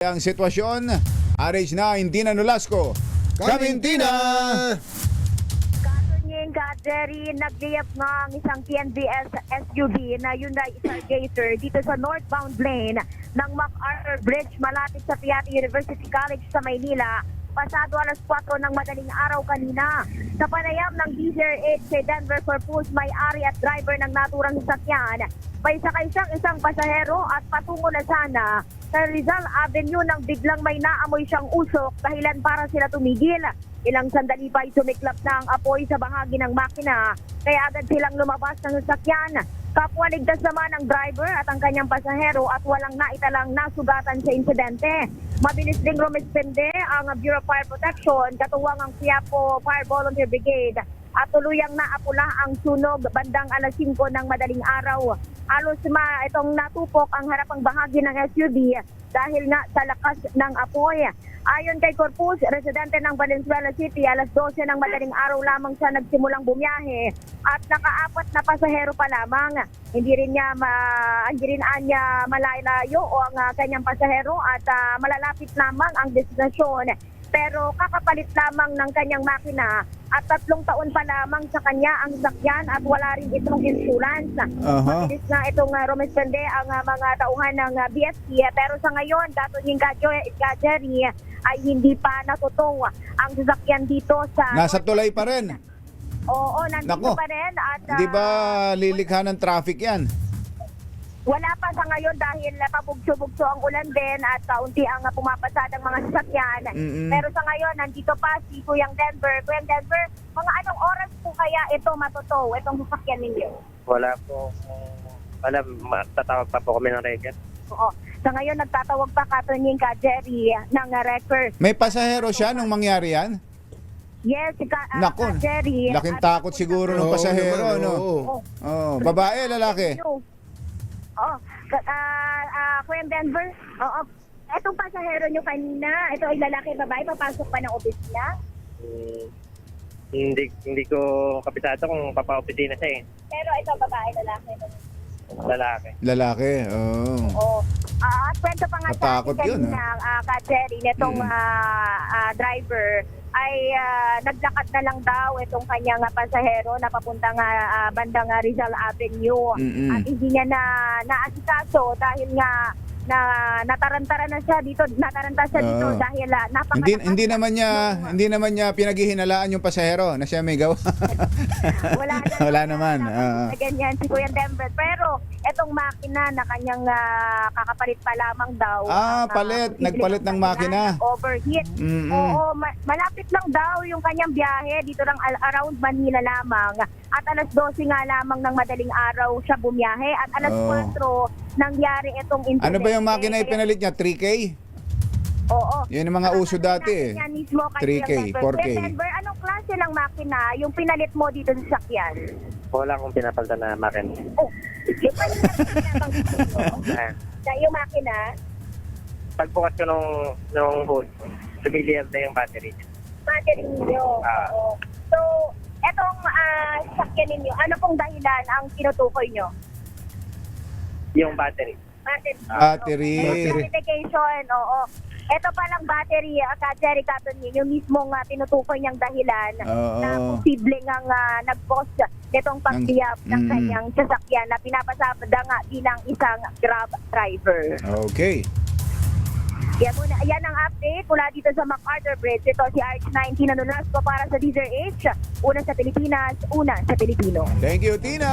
Ang sitwasyon, RH9, Tina Nolasco, Kamintina! Katunying Jerry, naggayap nga ang isang TNVS SUV na Hyundai Stargazer dito sa northbound lane ng MacArthur Bridge malapit sa Piatti University College sa Maynila. Pasado alas 4 ng madaling araw kanina. Sa panayam ng DZRH kay Denver Corpus, may-ari at driver ng naturang sasakyan, may sakay siyang isang pasahero at patungo na sana sa Rizal Avenue nang biglang may naamoy siyang usok, dahilan para sila tumigil. Ilang sandali pa ay sumiklap na ang apoy sa bahagi ng makina, kaya agad silang lumabas ng sasakyan. Kapwa ligtas naman ang driver at ang kanyang pasahero at walang naitalang nasugatan sa insidente. Mabilis ding rumispende ang Bureau of Fire Protection, katuwang ang Quiapo Fire Volunteer Brigade, at tuluyang naapula ang sunog bandang alas 5 ng madaling araw. Halos itong natupok ang harapang bahagi ng SUV dahil nga sa lakas ng apoy. Ayon kay Corpus, residente ng Valenzuela City, alas 12 ng madaling araw lamang siya nagsimulang bumiyahe at nakaapat na pasahero pa lamang. Hindi rin niya malalayo o ang kanyang pasahero at malalapit lamang ang destinasyon. Pero kakapalit lamang ng kanyang makina at 3 taon pa lamang sa kanya ang sakyan at wala rin itong insurance. Mabilis na itong rumispende ang mga tauhan ng BFC, pero sa ngayon, Katunying Jerry, ay hindi pa natutuw ang sasakyan dito sa... Nasa tulay pa rin. Oo, nandito Nako. pa rin. At, Hindi ba lilikha ng traffic yan? wala pa sa ngayon dahil pabugso-bugso ang ulan din at kaunti ang pumapasadang mga sasakyan. Pero sa ngayon, nandito pa si Kuyang Denver. Kuyang Denver, mga anong oras po kaya ito matutuw, itong sasakyan ninyo? Wala po. Wala, tatawag pa po kami ng record. Oo. Sa ngayon, nagtatawag pa Katunying Jerry ng record. May pasahero siya nung mangyari yan? Yes, Nako, Jerry. laking takot siguro ng Oo pasahero, naman, no? oo. Oh, babae, lalaki? Oo. Kuya Denver, oo. Etong pasahero nyo kanina, ito ay lalaki, babae, papasok pa ng opisina? Hindi ko kapisado kung papa-opisina siya eh. Pero ito, babae, lalaki. Lalaki. Lalaki, oh. Oo. At kwento pa nga sa Matakot akin yun, kanina, Jerry, netong driver, ay naglakad na lang daw itong kanyang pasahero na papuntang bandang Rizal Avenue. At hindi niya naasikaso dahil nga natarantara na siya dito, dahil napakalakas. Hindi naman niya pinaghihinalaan yung pasahero na siya may gawa. Wala naman. Ganyan si Kuya Denver. Pero etong makina na kanyang kakapalit pa lamang daw. Nagpalit ng makina. Overheat. Oo, malapit lang daw yung kanyang biyahe dito lang around Manila lamang. At alas 12 nga lamang ng madaling araw siya bumiyahe at alas 4 nangyari itong incident. Ano ba yung makina yung pinalit niya? 3K? Oo. Yun yung mga uso dati eh. 3K, 4K. Denver, anong klase ng makina yung pinalit mo dito sa sakyan? Wala akong pinapalta na makin. Oh, yung yung makina? Pagbukas ko nung hood, sumiliar na yung battery. Battery ninyo. Oo. So, etong sakyan ninyo, ano pong dahilan ang tinutukoy nyo? Yung battery. Battery. Clarification, oo. Ito palang battery, Jerry Katunying, yung mismong tinutukoy niyang dahilan na posibleng ang nag-cause nitong pagbiyap ng kanyang sasakyan na pinapasabda nga bilang isang Grab driver. Okay. Yan ang update mula dito sa MacArthur Bridge. Ito si RH9, Tina Nolasco para sa DZRH. Una sa Pilipinas, una sa Pilipino. Thank you, Tina.